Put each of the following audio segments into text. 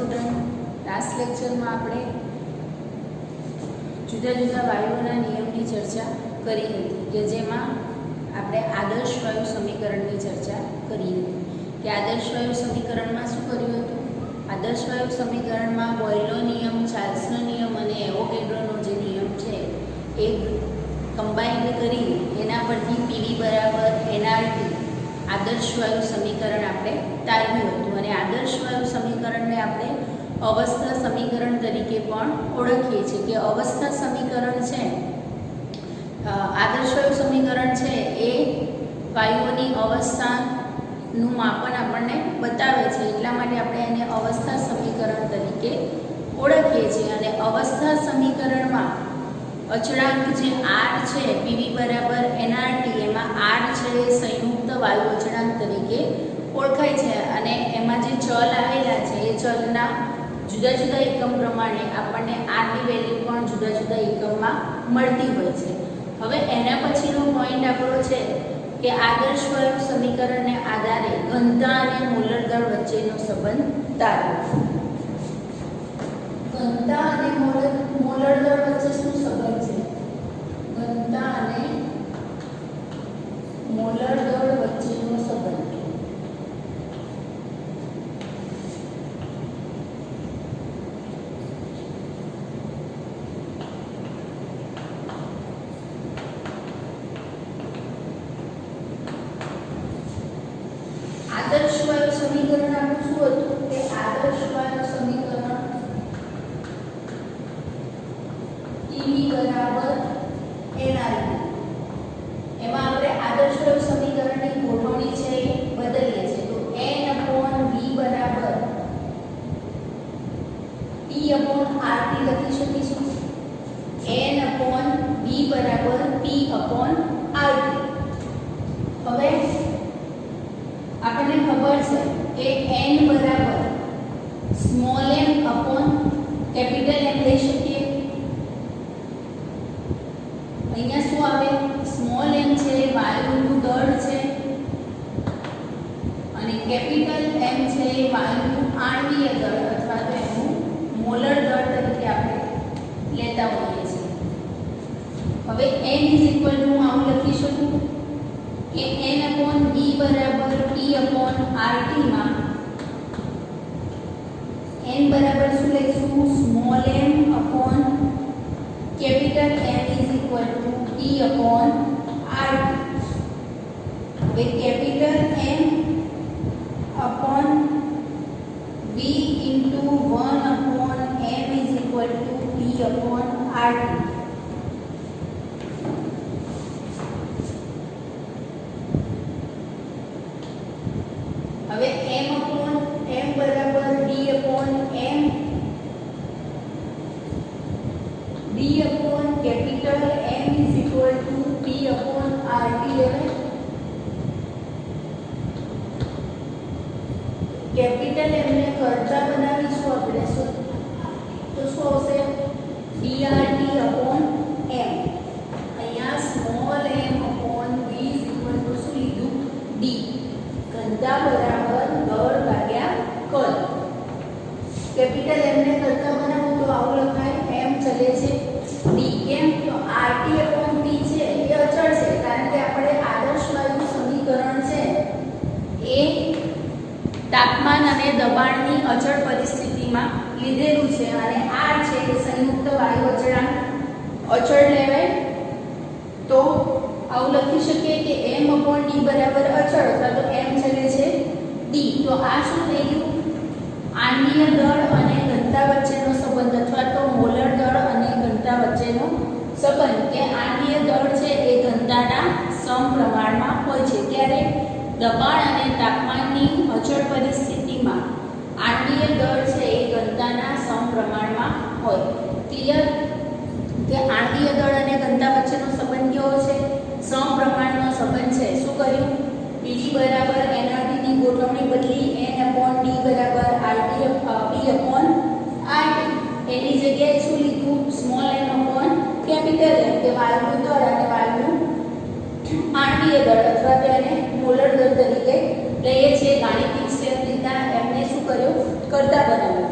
Student, last લેક્ચરમાં આપણે જુદા જુદા વાયુઓના નિયમની ચર્ચા કરી હતી કે જેમાં આપણે આદર્શ વાયુ સમીકરણની ચર્ચા કરી હતી કે આદર્શ વાયુ સમીકરણમાં શું કર્યું હતું. આદર્શ વાયુ સમીકરણમાં બોયલનો નિયમ, ચાર્લ્સનો નિયમ અને એવોગેડ્રોનો જે નિયમ છે એ કમ્બાઇન્ડ કરી એના પરથી પીવી બરાબર એનઆરટી આદર્શ વાયુ સમીકરણ આપણે તારવ્યું હતું. અને આદર્શ વાયુ સમીકરણને આપણે અવસ્થા સમીકરણ તરીકે પણ ઓળખીએ છીએ કે અવસ્થા સમીકરણ છે, આદર્શ વાયુ સમીકરણ છે એ વાયુઓની અવસ્થાનું માપન આપણને બતાવે છે, એટલા માટે આપણે એને અવસ્થા સમીકરણ તરીકે ઓળખીએ છીએ. અને અવસ્થા સમીકરણમાં અચળાંક જે આર છે પીવી બરાબર એનઆરટી, એમાં આર છે એ સંયુક્ત વાયુ અચળાંક તરીકે ઓળખાય છે. અને એમાં જે ચલ આવેલા છે એ ચલના જુદા જુદા એકમ પ્રમાણે આપણને આરની વેલ્યુ પણ જુદા જુદા એકમમાં મળતી હોય છે. હવે એના પછીનો પોઈન્ટ આપણો છે કે આદર્શ વાયુ સમીકરણને આધારે ઘનતા અને મોલર દળ વચ્ચેનો સંબંધ તારવો. ઘનતા અને મોલર દળ વચ્ચે શું સંબંધ છે? ઘનતા અને મોલર દળ વચ્ચેનો સંબંધ. આદર્શ વાયુ સમીકરણ આપણું શું હતું કે આદર્શ વાયુ સમીકરણ Pv બરાબર nRT. એમાં આપણે આદર્શ વાયુ સમીકરણની ગોઠવણી છે એ બદલીએ છીએ તો n/v બરાબર p/RT લખી શકીશું. n/v બરાબર p/RT. હવે આપણને ખબર છે કે n બરાબર small m upon capital M લઈ શકીએ. અહીંયા શું આવે? સ્મોલ m છે વાયુનું દળ છે અને કેપિટલ M છે વાયુનું આણ્વીય દળ અથવા તો એનું મોલર દળ તરીકે આપણે લેતા હોઈએ છીએ. હવે n આવું લખી શકું કે n/v બરાબર p/RT માં n બરાબર શું લઈશું? Small m upon capital M p/RT. હવે capital M upon v into 1/m p/RT. હવે m બરાબર d/m, d/capital M p/RT. હવે કેપિટલ M ને કરતા બનાવીશું આપણે તો શું આવશે? dRT/m. અહીંયા સ્મોલ m અપોન v શું લીધું? d. ઘનતા બરાબર દળ ભાગ્યા કદ. કેપિટલ M ને કરતા બનાવું તો આવું લખાય m ચલે છે d. કેમ? તો RT/p છે એ અચળ છે કારણ કે આપણે આદર્શ વાયુ સમીકરણ છે એ તાપમાન અને દબાણની અચળ પરિસ્થિતિમાં લીધેલું છે અને r છે એ સંયુક્ત વાયુ અચળાંક અચળ લેવાય. તો આવું લખી શકીએ કે m/d બરાબર અચળ અથવા તો m ચલે છે d. તો આ શું થઈ ગયું? આણ્વીય દળ અને ઘનતા વચ્ચેનો સંબંધ અથવા તો મોલર દળ અને ઘનતા વચ્ચેનો સંબંધ કે આણ્વીય દળ છે એ ઘનતાના સમપ્રમાણમાં હોય છે. ત્યારે દબાણ અને તાપમાનની અચળ પરિસ્થિતિમાં આણ્વીય દળ છે એ ઘનતાના સમપ્રમાણમાં હોય. ક્લિયર? કે આણ્વીય દળ અને ઘનતા વચ્ચેનો સંબંધ કેવો છે? સમપ્રમાણનો સંબંધ છે. શું કર્યું? Pv બરાબર nRT ની ગોઠવણી બદલી n/d બરાબર p/RT. એની જગ્યાએ શું લીધું? Small m upon capital M કે વાયુનું દળ અને વાયુનું આણ્વીય દળ અથવા તો એને મોલર દળ તરીકે લઈએ છીએ. ગાણિતિક સ્ટેપ લીધા, એમને શું કર્યું? કરતા બનાવ્યું.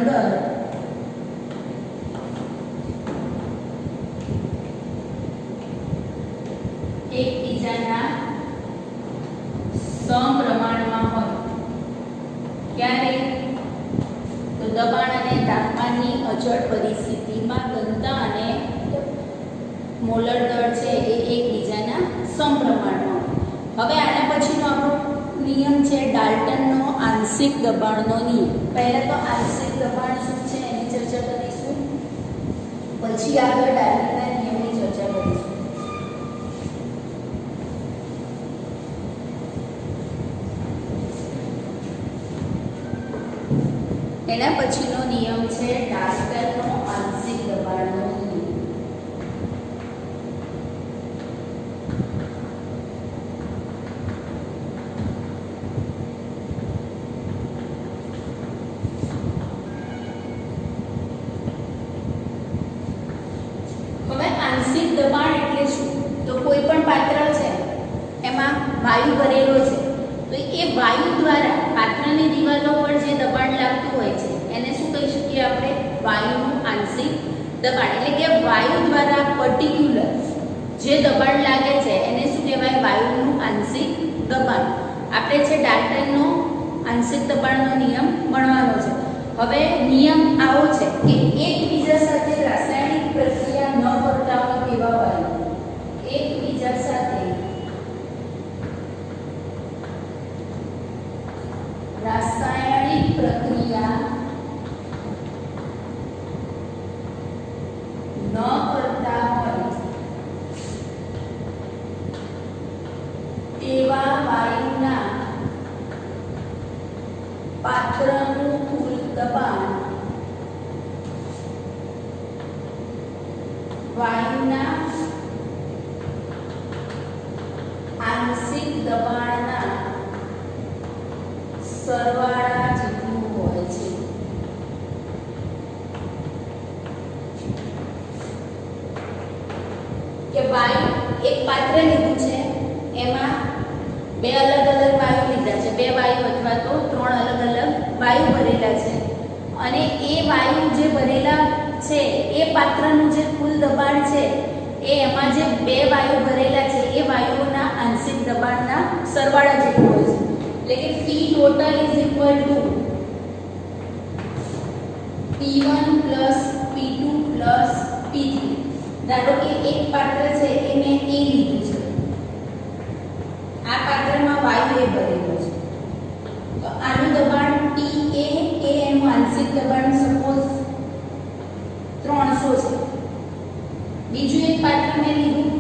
દળ એકબીજાના સમપ્રમાણમાં હોય ત્યારે તો દબાણ અને તાપમાનની અચળ પરિસ્થિતિમાં ઘનતા અને મોલર દળ છે એ એકબીજાના સમપ્રમાણમાં હોય. હવે આના પછીનો આપણો નિયમ છે ડાલ્ટનનો આંશિક દબાણનો નિયમ. પહેલા તો આંશિક દબાણ શું છે એની ચર્ચા કરીશું, પછી આગળ ડાલ્ટનના નિયમની ચર્ચા કરીશું. એના પછીનો નિયમ છે ડાલ્ટનનો આંશિક દબાણનો નિયમ. હવે આંશિક દબાણ એટલે શું? તો કોઈ પણ પાત્ર છે એમાં વાયુ ભરેલો છે તો એ વાયુ દ્વારા પાત્રની દિવાલો પર જે દબાણ લાગતું હોય છે એને શું કહી શકીએ આપણે? વાયુનું આંશિક દબાણ. એટલે કે વાયુ દ્વારા પર્ટિક્યુલર જે દબાણ લાગે છે એને શું કહેવાય? વાયુનું આંશિક દબાણ. આપણે છે ડાલ્ટનનો આંશિક દબાણનો નિયમ ભણવાનો છે. હવે નિયમ આવો છે કે એકબીજા સાથે રાસાયણિક પ્રક્રિયા ન કરતા હોય તેવા વાયુ એકબીજા સાથે રાસાયણિક પ્રક્રિયા ન કરતા હોય તેવા વાયુના પાત્રનું કુલ દબાણ વાયુના આંશિક દબાણના સરવાળા જેટલું હોય છે. કે વાયુ એક પાત્ર લીધું છે એમાં બે અલગ અલગ વાયુ લીધા છે, બે વાયુ અથવા તો ત્રણ અલગ અલગ વાયુ ભરેલા છે અને એ વાયુ જે ભરેલા છે એ પાત્રનું જે કુલ દબાણ છે એ એમાં જે બે વાયુ ભરેલા છે એ વાયુઓના આંશિક દબાણના સરવાળા જેટલું હોય છે. એટલે કે P total is equal to P1 plus P2 plus P3. ધારો કે એક પાત્ર છે એ મેં A લીધું છે, આ પાત્રમાં વાયુ એ ભરેલો છે તો આનું દબાણ TA એ એનું આંશિક દબાણ સપોઝ 300 છે. બીજું એક પાત્ર મેં લીધું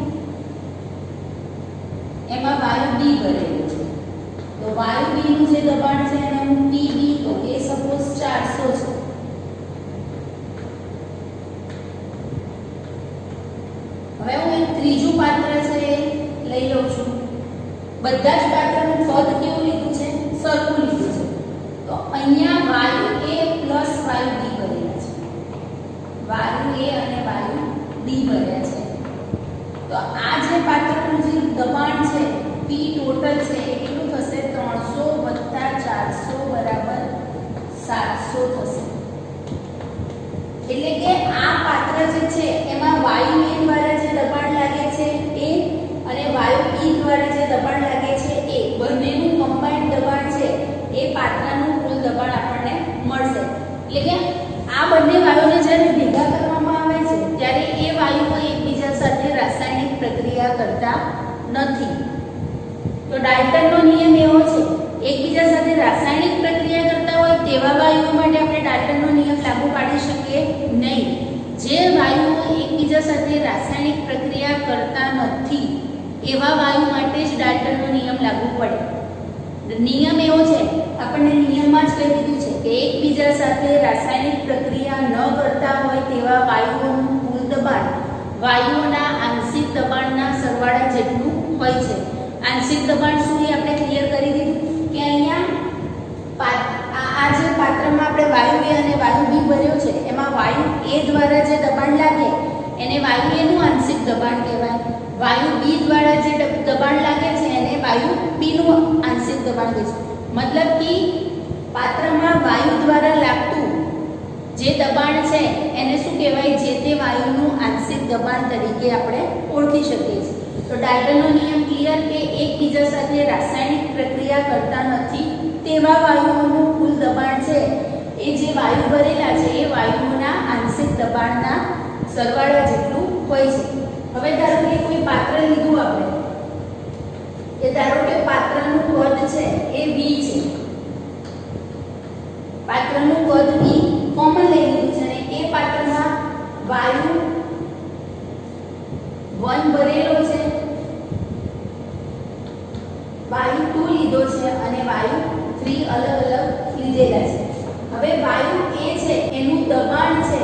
એમાં વાયુ B ભરેલો છે તો વાયુ B નું જે દબાણ છે એને હું PB તો એ સપોઝ 400 છે. હવે હું એક ત્રીજું પાત્ર છે લઈ લઉં છું. બધા જ પાત્રનું પદ કેવું લીધું છે? સરખું લીધું છે. તો અહીંયા વાયુ A પ્લસ વાયુ B ભરેલા છે, વાયુ A અને વાયુ B ભર્યા છે. તો આ જે પાત્રનું જે દબાણ છે P ટોટલ છે એ કેટલું થશે? 300 વત્તા 400 બરાબર 700 થશે. એટલે કે આ પાત્ર જે છે એમાં વાયુ A દ્વારા જે દબાણ લાગે છે એ અને વાયુ B દ્વારા જે દબાણ લાગે છે એ બંનેનું કમ્બાઈન્ડ દબાણ છે એ પાત્રનું કુલ દબાણ આપણને મળશે. એટલે કે આ બંને વાયુને જ્યારે ભેગા કરવામાં આવે છે ત્યારે એ વાયુઓ એકબીજા સાથે રાસાયણિક પ્રક્રિયા કરતા નથી. તો ડાલ્ટનનો નિયમ એવો છે એકબીજા સાથે રાસાયણિક પ્રક્રિયા કરતા હોય તેવા વાયુઓ માટે આપણે ડાલ્ટનનો નિયમ લાગુ પાડી શકીએ નહીં. જે વાયુઓ એકબીજા સાથે રાસાયણિક પ્રક્રિયા કરતા નથી એવા વાયુ માટે જ ડાલ્ટનનો નિયમ લાગુ પડે. નિયમ એવો છે આપણને નિયમમાં જ કહી દીધું છે કે એકબીજા સાથે રાસાયણિક પ્રક્રિયા ન કરતા હોય તેવા વાયુઓનું કુલ દબાણ વાયુઓના આંશિક દબાણના સરવાળા જેટલું હોય છે. આંશિક દબાણ શું એ આપણે ક્લિયર કરી દીધું કે અહીંયા આ જે પાત્રમાં આપણે વાયુ A અને વાયુ B ભર્યો છે એમાં વાયુ A દ્વારા જે દબાણ લાગે એને વાયુ A નું આંશિક દબાણ કહેવાય. વાયુ B દ્વારા જે દબાણ લાગે છે એને વાયુ B નું આંશિક દબાણ કહેવાય. મતલબ કે પાત્રમાં વાયુ દ્વારા લાગતું જે દબાણ છે એને શું કહેવાય, જે તે વાયુનું આંશિક દબાણ તરીકે આપણે ઓળખી શકીએ છીએ. તો ડાલ્ટનનો નિયમ ક્લિયર કે એકબીજા સાથે રાસાયણિક પ્રક્રિયા કરતા નથી તેવા વાયુઓનું કુલ દબાણ છે એ જે વાયુ ભરેલા છે એ વાયુઓના આંશિક દબાણના સરવાળા જેટલું હોય છે. હવે ધારો કે કોઈ પાત્ર લીધું આપણે, એ ધારો કે પાત્રનું કદ છે એ V છે, પાત્રનું કદ V કોમન લઈ લીધું છે અને એ પાત્રમાં વાયુ 1 ભરેલો છે, વાયુ 2 લીધો છે અને વાયુ 3 અલગ અલગ લીધેલા છે. હવે વાયુ A છે એનું દબાણ છે,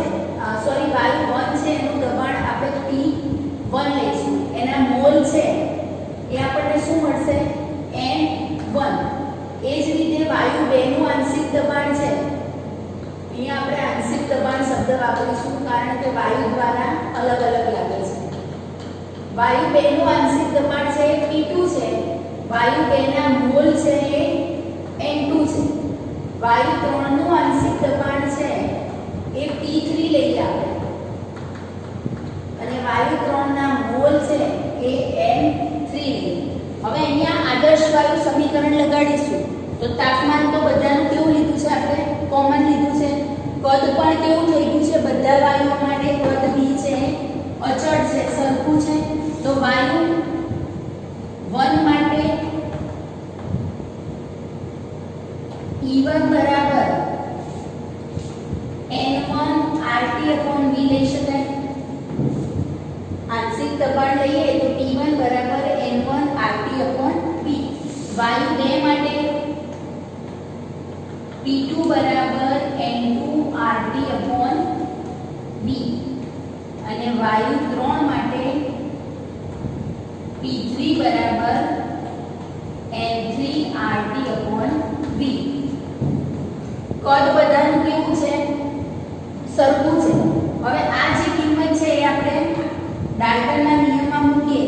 સોરી વાયુ 1 છે એનું દબાણ આપણે P1 લઈશું, એના મોલ છે એ આપણને શું મળશે, N1. એ જ રીતે વાયુ 2 નું આંશિક દબાણ છે, અહીંયા આપણે આંશિક દબાણ શબ્દ વાપરીશું કારણ કે વાયુ દ્વારા અલગ અલગ લાગે છે. વાયુ 2 નું આંશિક દબાણ છે P2 છે, વાયુ 2 ના મોલ છે એ N2 છે. વાયુ 3 નું આંશિક દબાણ છે એ P3 લઈએ આપણે અને વાયુ 3 ના મોલ છે એ N3 લઈએ. હવે અહીંયા આદર્શ વાયુ સમીકરણ લગાડીશું તો તાપમાન તો બધાનું કેવું લીધું છે, આપણે કોમન લીધું છે. કદ પણ કેવું થઈ ગયું છે, બધા વાયુઓ માટે કદ V છે અચળ છે, સરખું છે. તો વાયુ 1 માટે E1 બરાબર N1 RT/V લઈ શકાય. આંશિક દબાણ લઈએ તો P1 બરાબર N1 RT/V. વાયુ 2 માટે P2 બરાબર N2 RT/V અને વાયુ 3 માટે P3 બરાબર N3 RT/V. કદ બધાનું કેવું છે, સરખું છે. હવે આ જે કિંમત છે એ આપણે ડાલ્ટનના નિયમમાં મૂકીએ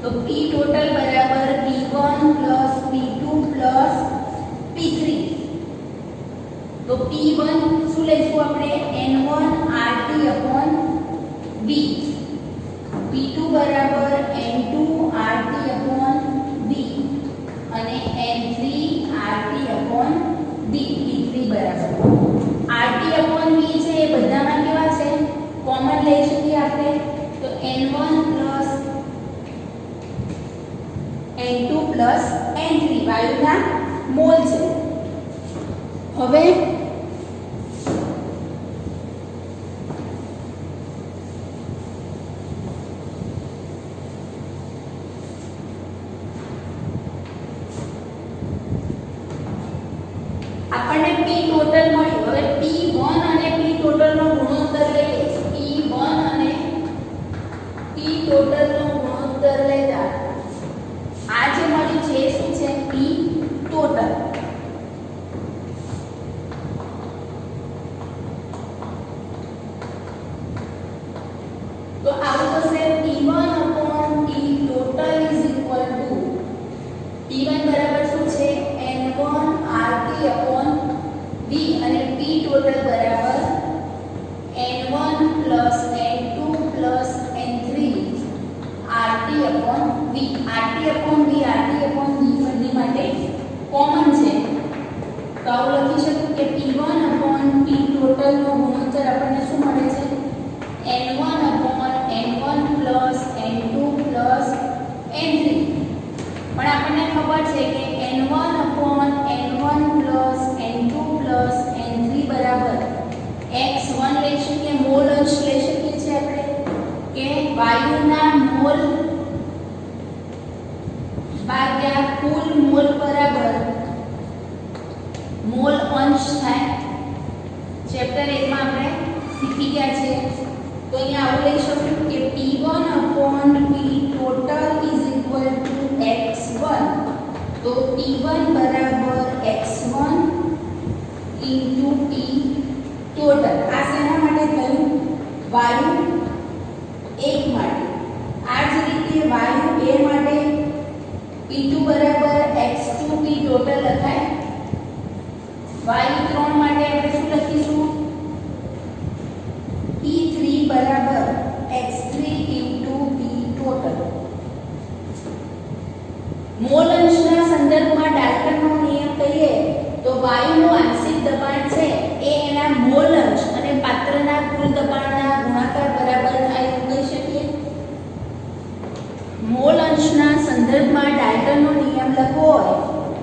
તો P ટોટલ બરાબર P1 P2 P3. તો P1 શું લઈશું આપણે, N1 RT/V. P2 બરાબર N2 RT/V અને N3 RT/V. P3 બરાબર RT/V છે એ બધામાં કેવા છે, કોમન લઈ શકીએ આપણે તો N1 N2 N3 વાયુના મોલ છે. હવે આપણને P ટોટલ મળ્યું. હવે P1 અને P ટોટલ નો ગુણોત્તર લઈએ. P1 અને P ટોટલ નો ગુણોત્તર લેતા આ જે મળ્યું છે એ શું છે, P ટોટલ. તો આવું થશે P1/T total is equal to P1 બરાબર શું છે, N1 RT/V અને P total બરાબર N1 N2 N3 RT/V. RT/V બધી માટે કોમન છે તો આવું લખી શકું કે P1/T total નો ગુણોત્તર આપણને શું મળે છે, N1/N1 N2 N3. પણ આપણને ખબર છે કે N1/N1 N2 N3 બરાબર x1 લઈ શકીએ, મોલ અંશ લઈ શકીએ છીએ આપણે કે વાયુના મોલ ભાગ્યા કુલ મોલ બરાબર મોલ અંશ થાય. ચેપ્ટર 1 માં આપણે શીખી ગયા છે. તો અહીંયા આવું લઈ શકું કે P1/P total is equal to x1. તો P1 બરાબર x1 into P total. આ શેના માટે થયું, વાયુ 1 માટે. આ જ રીતે વાયુ 2 માટે P2 બરાબર x2 P total લખાય. વાયુ 3 માટે આપણે શું લખીશું, સંદર્ભમાં ડાલ્ટનનો નિયમ લખવો હોય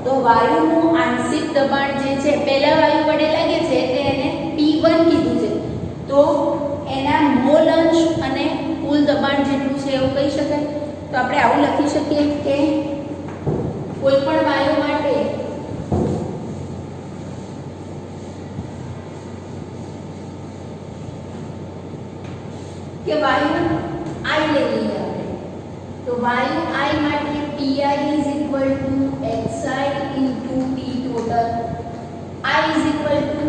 તો વાયુનું આંશિક દબાણ જે છે, પહેલા વાયુ વડે લાગે છે એટલે એને P1 કીધું છે, તો એના મોલ અંશ અને કુલ દબાણ જેટલું છે એવું કહી શકાય. તો આપણે આવું લખી શકીએ કે કોઈ પણ વાયુ માટે કે વાયુ I લઈ લઈએ આપણે, તો વાયુ I માટે Pi is equal to xi into T total. I is equal to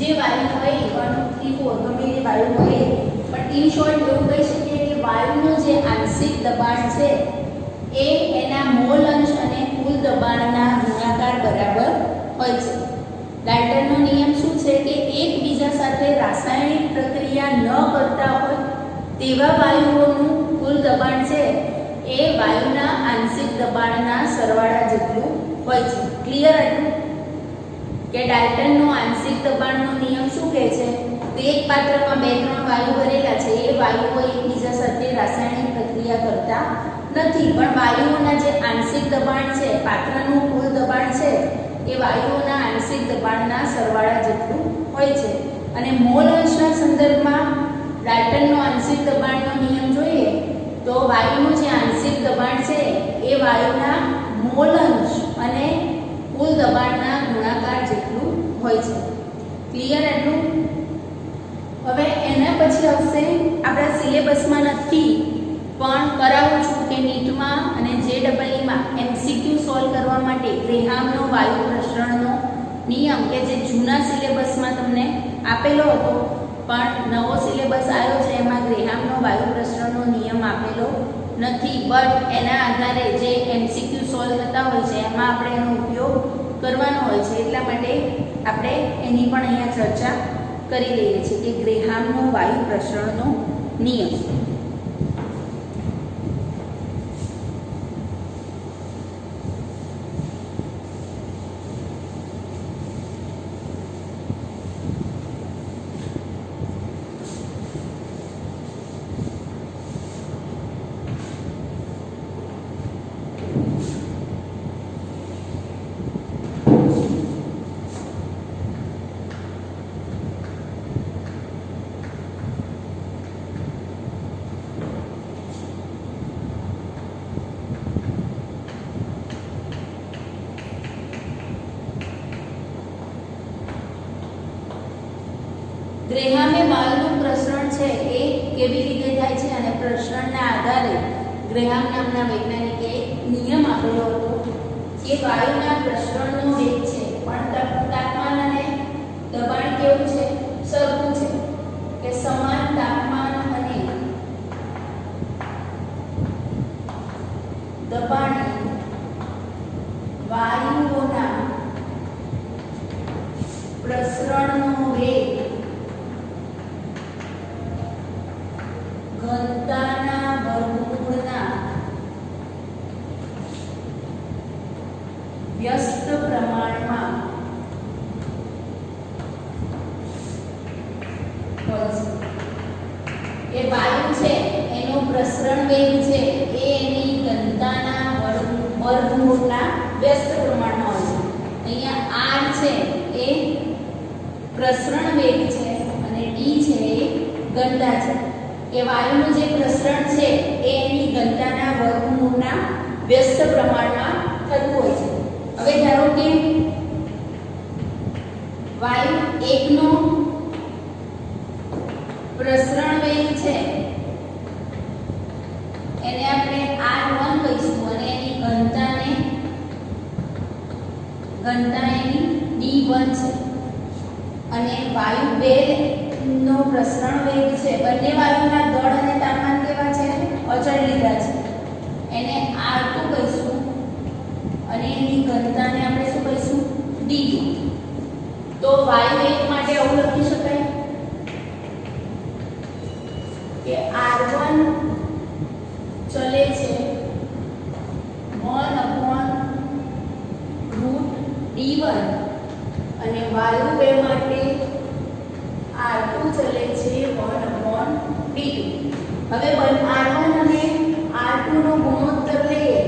જે વાયુ હોય 1 2 3 4 ગમે તે વાયુ હોય, પણ ઇન શોર્ટ એવું કહી શકીએ કે વાયુનું જે આંશિક દબાણ છે એ એના મોલ અંશ અને કુલ દબાણના ગુણાકાર બરાબર હોય છે. ડાલ્ટનનો નિયમ શું છે કે એકબીજા સાથે રાસાયણિક પ્રક્રિયા ન કરતા હોય તેવા વાયુઓનું કુલ દબાણ છે એ વાયુના આંશિક દબાણના સરવાળા જેટલું હોય છે. ક્લિયર હતું કે ડાલ્ટનનો આંશિક દબાણનો નિયમ શું કહે છે? તો એક પાત્રમાં 2-3 વાયુ ભરેલા છે, એ વાયુઓ એકબીજા સાથે રાસાયણિક પ્રક્રિયા કરતા નથી, પણ વાયુઓના જે આંશિક દબાણ છે, પાત્રનું કુલ દબાણ છે એ વાયુઓના આંશિક દબાણના સરવાળા જેટલું હોય છે. અને મોલ અંશના સંદર્ભમાં ડાલ્ટનનો આંશિક દબાણનો નિયમ જોઈએ તો વાયુનું જે આંશિક દબાણ છે એ વાયુના મોલ અંશ અને કુલ દબાણના ગુણાકાર જેટલું હોય છે. ક્લિયર એટલું? હવે એના પછી આવશે, આપણા સિલેબસમાં નથી પણ કરાવું છું કે નીટમાં અને JEE-માં MCQ સોલ્વ કરવા માટે ગ્રેહામનો વાયુ પ્રસરણનો નિયમ કે જે જૂના સિલેબસમાં તમને આપેલો હતો પણ નવો સિલેબસ આવ્યો છે એમાં ગ્રેહામનો વાયુ પ્રસરણનો નિયમ આપેલો નથી, બટ એના આધારે જે MCQ સોલ્વ થતા હોય છે એમાં આપણે એનો ઉપયોગ કરવાનો હોય છે, એટલા માટે આપણે એની પણ અહીંયા ચર્ચા કરી લઈએ છીએ કે ગ્રેહામનો વાયુ પ્રસરણનો નિયમ. ગ્રેહામે વાયુનું પ્રસરણ છે એ કેવી રીતે થાય છે અને પ્રસરણના આધારે ગ્રેહામ નામના વૈજ્ઞાનિકે નિયમ આપેલો હતો કે વાયુના પ્રસરણનો વેગ છે પણ તાપમાન અને દબાણ કેવું છે? સરખું છે, કે સમાન તાપમાન અને દબાણે વાયુઓના પ્રસરણનો વેગ ઘનતાના વર્ગમૂળના વ્યસ્ત પ્રમાણમાં હોય છે. એ વાયુ છે એનો પ્રસરણ વેગ છે એ એની ઘનતાના વર્ગમૂળના વ્યસ્ત પ્રમાણમાં હોય છે. અહીંયા r છે એ પ્રસરણ વેગ છે અને d છે એ ઘનતા છે. કે વાયુનું જે પ્રસરણ છે એ એની ઘનતાના વર્ગમૂળના વ્યસ્ત પ્રમાણમાં થતું હોય છે. હવે ધારો કે વાયુ 1 નો પ્રસરણ વેગ છે એને આપણે r1 કહીશું અને એની ઘનતા એની d1 છે. અને વાયુ 2 નો પ્રસરણ વેગ છે, બંને વાયુના દળ અને તાપમાન કેવા છે? અચળ લીધા છે, એને r2 કહીશું અને એની ઘનતાને આપણે શું કહીશું? d2. તો વાયુ 1 માટે આવું લખી શકાય કે r1 ચલે છે 1/√d1 અને વાયુ 2 માટે r2 ચલે છે 1/d2. હવે r1 અને r2 નો ગુણોત્તર લઈએ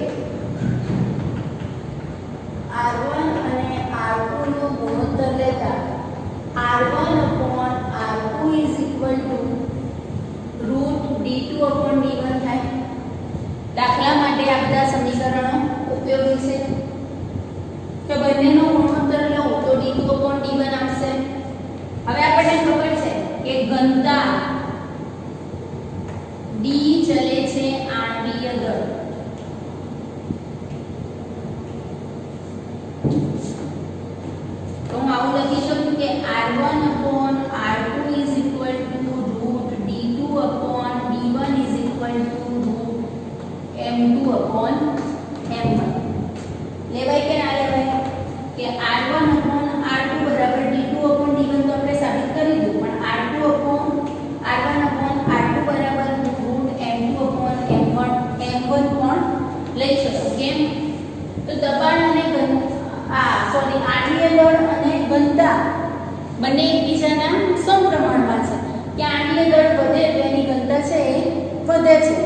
વધે છે.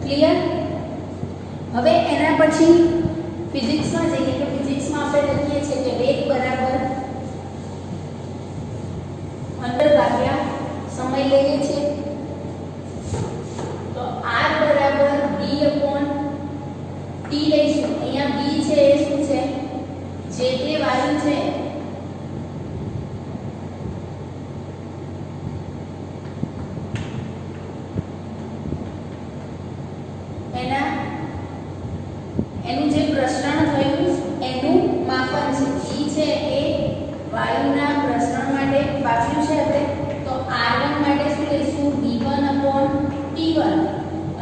ક્લિયર? હવે એના પછી ફિઝિક્સમાં જઈએ કે ફિઝિક્સમાં આપણે લખીએ છીએ કે વેગ બરાબર અંતર ભાગ્યા સમય લઈએ છીએ. તો r બરાબર v upon t લઈશું. અહીંયા v છે એ શું છે? જે તે વાયુ છે એનું જે પ્રસરણ થયું એનું માપન છે. v છે એ વાયુના પ્રસરણ માટે વાપર્યું છે આપણે. તો r1 માટે શું લઈશું? v1 upon t1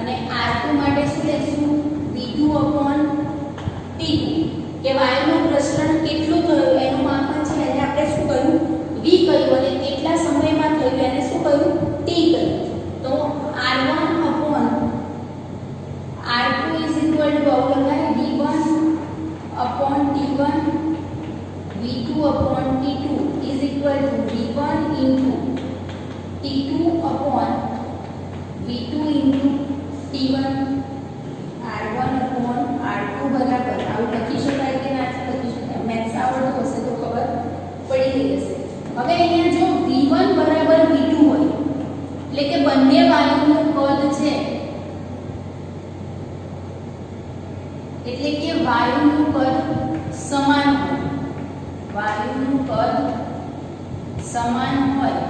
અને r2 માટે શું લઈશું? v2 upon t2. કે વાયુનું પ્રસરણ કેટલું થયું એનું માપન છે એને આપણે શું કહ્યું? v કહ્યું. અને કેટલા સમયમાં થયું એને શું કહ્યું? t કહ્યું. તો r1 upon r2 is equal to આવું લખાય v1 upon t1 v2 upon t2 is equal to v1 into t2 upon v2 into t1 r1 upon r2 બરાબર આવું લખી શકાય કે ના લખી શકાય? મેથ્સ આવડતું હશે તો ખબર પડી ગઈ હશે. હવે અહીંયા જો v1 બરાબર v2 હોય એટલે કે બંને વાયુનું કદ છે એટલે કે વાયુનું કદ સમાન હોય. વાયુનું કદ સમાન હોય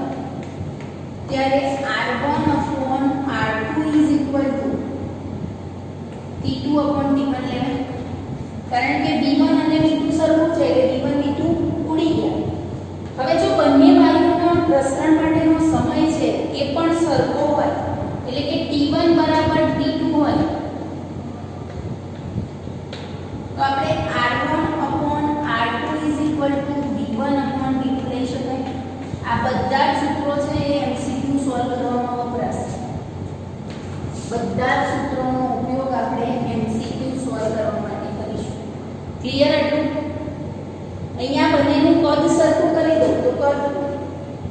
ત્યારે r1 upon r2 is equal to t2 upon t1 લેવાય. કારણ કે v1 અને v2 સરખું છે એટલે v1 v2 ઉડી ગયા. હવે જો બંને વાયુના પ્રસરણ માટેનો સમય છે એ પણ સરખો હોય એટલે કે t1 બરાબર t2 હોય તો આપણે r1 upon r2 is equal to v1 upon v2 લઈ શકાય. આ બધા જ સૂત્રો છે એ MCQ સોલ્વ કરવામાં વપરાશે. બધા જ સૂત્રોનો ઉપયોગ આપણે MCQ સોલ્વ કરવા માટે કરીશું. ક્લિયર હતું? અહીંયા બંનેનું કદ સરખું કરી દો તો કદ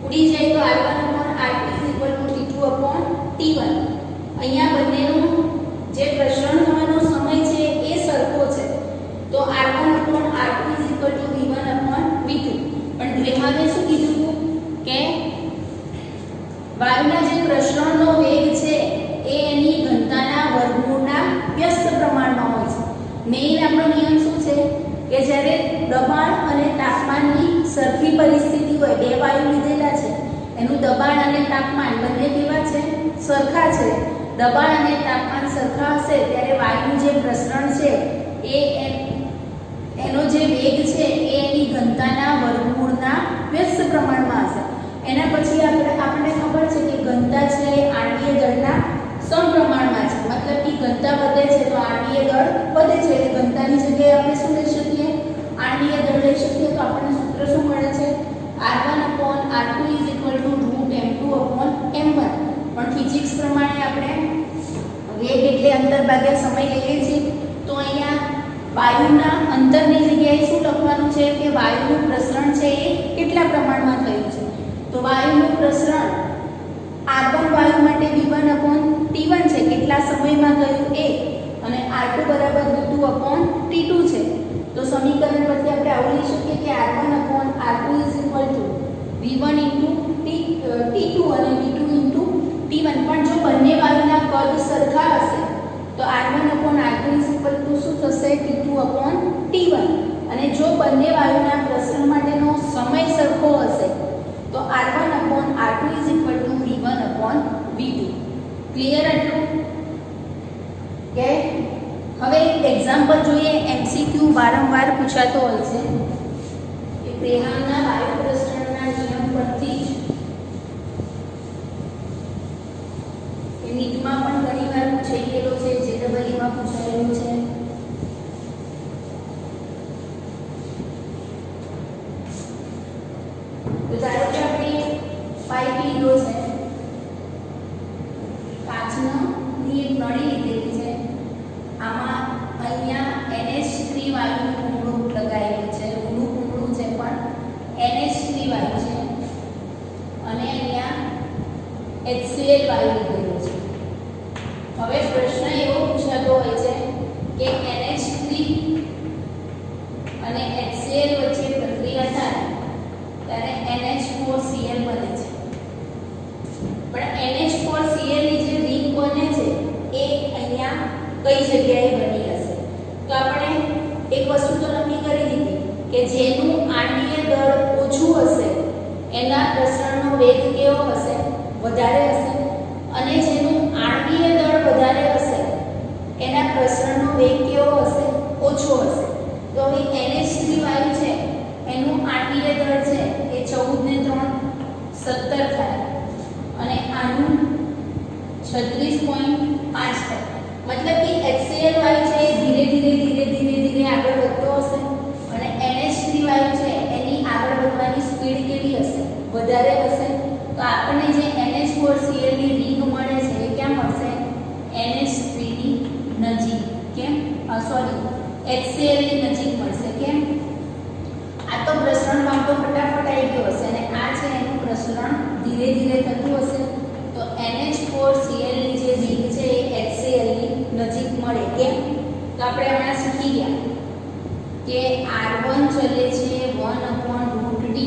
ઉડી જાય તો r1 upon r2 is equal to t2 upon t1. અહીંયા બંનેનું જે પ્રસરણ થવાનો સમય છે એ સરખો છે તો r1 upon r2 is equal to v1 upon v2. પણ ગ્રેહામે શું કીધું હતું કે વાયુના જે પ્રસરણનો વેગ છે એ એની ઘનતાના વર્ગમૂળના વ્યસ્ત પ્રમાણમાં હોય છે. મેઇન આપણો નિયમ શું છે કે જ્યારે દબાણ અને તાપમાનની સરખી પરિસ્થિતિ હોય, બે વાયુ લીધેલા છે એનું દબાણ અને તાપમાન બંને કેવા છે? સરખા છે. દબાણ અને તાપમાન સરખા હશે ત્યારે વાયુનું જે પ્રસરણ છે એ એનો જે વેગ છે એ એની ઘનતાના વર્ગમૂળના વ્યસ્ત પ્રમાણમાં હશે. એના પછી આપણને ખબર છે કે ઘનતા છે એ આણ્વીય દળના સમપ્રમાણમાં છે. મતલબ કે ઘનતા વધે છે તો આણ્વીય દળ વધે છે એટલે ઘનતાની જગ્યાએ આપણે શું લઈ શકીએ? આણ્વીય દળ લઈ શકીએ. તો આપણને સૂત્ર શું મળે છે? r1 upon r2 is equal to √m2 upon m1. પણ ફિઝિક્સ પ્રમાણે આપણે વેગ એટલે અંતર ભાગ્યા સમય લઈએ છીએ. તો અહીંયા વાયુના અંતરની જગ્યાએ શું લખવાનું છે કે વાયુનું પ્રસરણ છે એ કેટલા પ્રમાણમાં થયું છે. તો વાયુનું પ્રસરણ r1 વાયુ માટે v1 upon t1 છે, કેટલા સમયમાં થયું એ, અને r2 બરાબર v2 upon t2 છે. તો સમીકરણ પરથી આપણે આવું લઈ શકીએ કે r1 upon r2 is equal to v1 into t2 અને v2 into t1. પણ જો બંને વાયુના કદ સરખા હશે તો r1 upon r2 is equal to શું થશે? t2 upon t1. અને જો બંને વાયુના પ્રસરણ માટેનો સમય સરખો હશે તો r1 upon r2 is equal to v1 upon v2. Clear આટલું? કે હવે એક એક્ઝામ્પલ જોઈએ. MCQ વારંવાર પૂછાતો હોય છે કે ગ્રેહામના વાયુ પ્રસરણના નિયમ પરથી જ એ નીટમાં પણ ઘણીવાર પૂછાયેલો છે, JEE-માં પૂછાયેલું છે. તો ધારો કે આપણે પાઇપ લીધો છે, કાચની એક નળી લીધેલી છે. આમાં અહીંયા NH3 વાયુનું કુંડું લગાવેલું છે. ઊંડું કુંડું છે પણ NH3 વાયુ છે અને અહીંયા HCl વાયુ લીધેલું છે. હવે પ્રશ્ન એવો પૂછાતો હોય છે કે NH3 અને HCl વચ્ચે પ્રક્રિયા થાય ત્યારે NH4Cl બને છે, પણ NH4Cl ની જે રિંગ બને છે એ અહીંયા કઈ જગ્યાએ બની હશે? તો આપણે એક વસ્તુ તો નક્કી કરી દીધી કે જેનું આંટીય દળ ઓછું હશે એના પ્રસરણનો વેગ કેવો હશે? વધારે હશે, અને જેનું આણ્વીય દળ વધારે હશે એના પ્રસરણનો વેગ કેવો હશે? ઓછો હશે. તો હવે NH3 વાયુ છે એનું આણ્વીય દળ છે એ 14 ને 3 17 થાય અને આનું 36.5 થાય. મતલબ કે HCl વાયુ છે એ ધીરે ધીરે આગળ વધતો હશે અને NH3 વાયુ છે એની આગળ વધવાની સ્પીડ કેવી હશે? વધારે હશે. તો આપણને જે NH4Cl ની રિંગ મળે છે એ ક્યાં મળશે? NH3 ની નજીક. કેમ? સોરી, HCl ની નજીક મળશે. કેમ? આ તો પ્રસરણ પામતો ફટાફટ આવી ગયો હશે અને આ છે એનું પ્રસરણ ધીરે ધીરે થતું હશે. તો NH4Cl ની જે રિંગ છે એ HCl ની નજીક મળે. કેમ? તો આપણે હમણાં શીખી ગયા કે R1 ચલે છે 1/√d,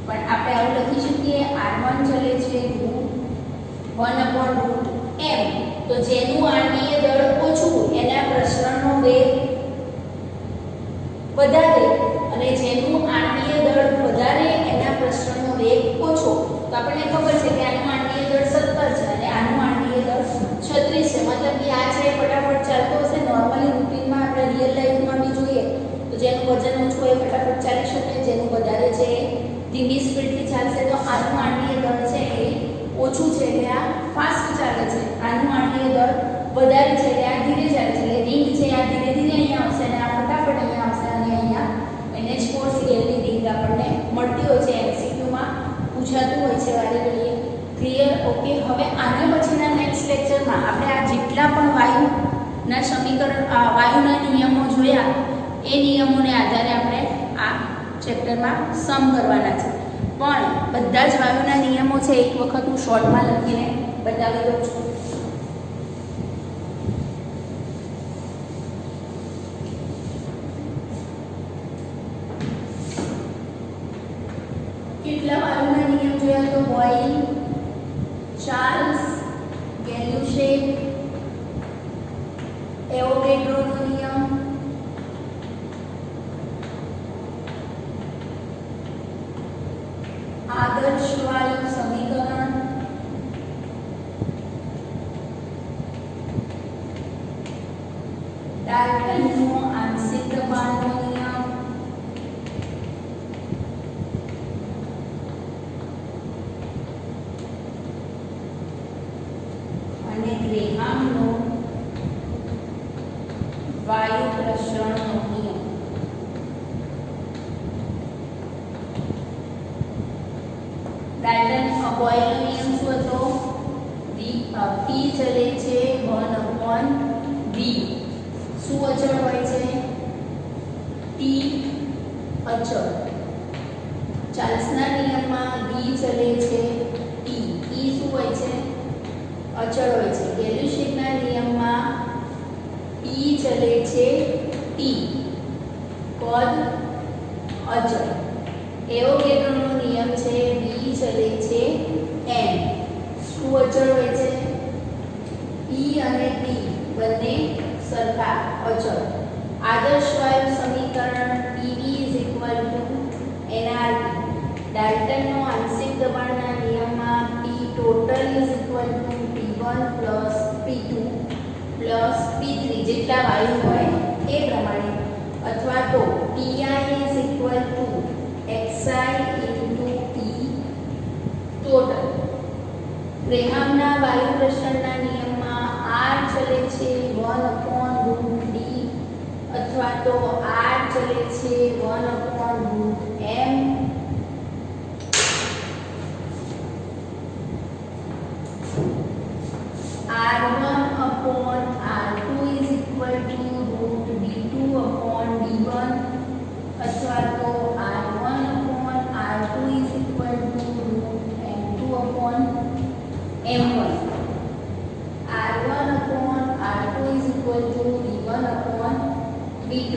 પણ આપણે આવું લખી શકીએ R1 ચલે છે 1/√m. તો જેનું આંટીય દળ ઓછું એના પ્રસરણનો વેગ વધારે અને જેનું આંટીય દળ વધારે એના પ્રસરણનો વેગ ઓછો. તો આપણને ખબર છે કે આનું આંટીય દળ 17 છે અને આનું આંટીય દળ 36 છે. મતલબ કે આ છે ફટાફટ ચાલતો હશે. નોર્મલી રૂટીનમાં આપણે રિયલ લાઈફમાં બી જોઈએ તો જેનું વજન ઓછું હોય ફટાફટ ચાલી શકે, જેનું વધારે છે ધીમી સ્પીડથી ચાલશે. તો આનું આંટીય દળ છે એ ઓછું છે એટલે આ ફાસ્ટ ચાલે છે, આનું આંટીય દળ વધારે છે એટલે આ ધીરે ચાલે છે. એટલે રિંગ છે આ ધીરે ધીરે અહીંયા આવશે અને આ ફટાફટ અહીંયા આવશે અને અહીંયા NH4Cl ની રિંગ આપણને મળતી હોય છે. MCQ માં પૂછાતું હોય છે વારે ઘડીએ. ક્લિયર? ઓકે. હવે આના પછીના નેક્સ્ટ લેક્ચરમાં આપણે આ જેટલા પણ વાયુના સમીકરણ વાયુના નિયમો જોયા એ નિયમોને આધારે આપણે આ ચેપ્ટરમાં સમ કરવાના છે. પણ બધા જ વાયુના નિયમો છે એક વખત હું શોર્ટમાં લખીને બતાવી દઉં છું. કેટલા વાયુના નિયમ જોયા? તો બોઇલ, ચાર્લ્સ, ગેલ્યુશેક, એવોગેડ્રોનો નિયમ, આદર્શ વાયુ સમીકરણ, ડાલ્ટનનો આંશિક દબાણનો નિયમ, અને ગ્રેહામનો વાયુ પ્રસરણનો નિયમ. ડાલ્ટન બોયલનો નિયમ શું હતો? P ચલે છે 1/v. શું અચળ હોય છે? T અચળ. ચાર્લ્સના નિયમમાં V ચલે છે E. E શું હોય છે? અચળ હોય છે. ગેલ્યુશેકના નિયમમાં E ચલે છે T, પદ અચળ. એવોગેડ્રોનો નિયમ છે V ચલે છે m. શું અચળ હોય છે? E અને T બંને સરખા અચળ. આદર્શ વાયુ સમીકરણ PV = nRT. ડાલ્ટનનો આંશિક દબાણના નિયમમાં P total = P1 + P2 + P3 જેટલા વાયુ હોય એ પ્રમાણે, અથવા તો PI = xi × P total. ગ્રેહામના વાયુ પ્રસરણના નિયમમાં R ચલે છે 1/√d અથવા તો R ચલે છે 1/√m. R1/R2 √d2/d1 અથવા તો R1/R2 √m2/m1. R1/R2 equal to V1 upon V2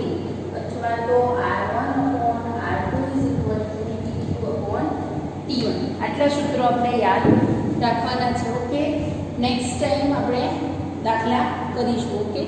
અથવા તો R1 upon R2 is equal to T2 upon T1. આટલા સૂત્રો આપણે યાદ રાખવાના છે. ઓકે, નેક્સ્ટ ટાઈમ આપણે દાખલા કરીશું. ઓકે.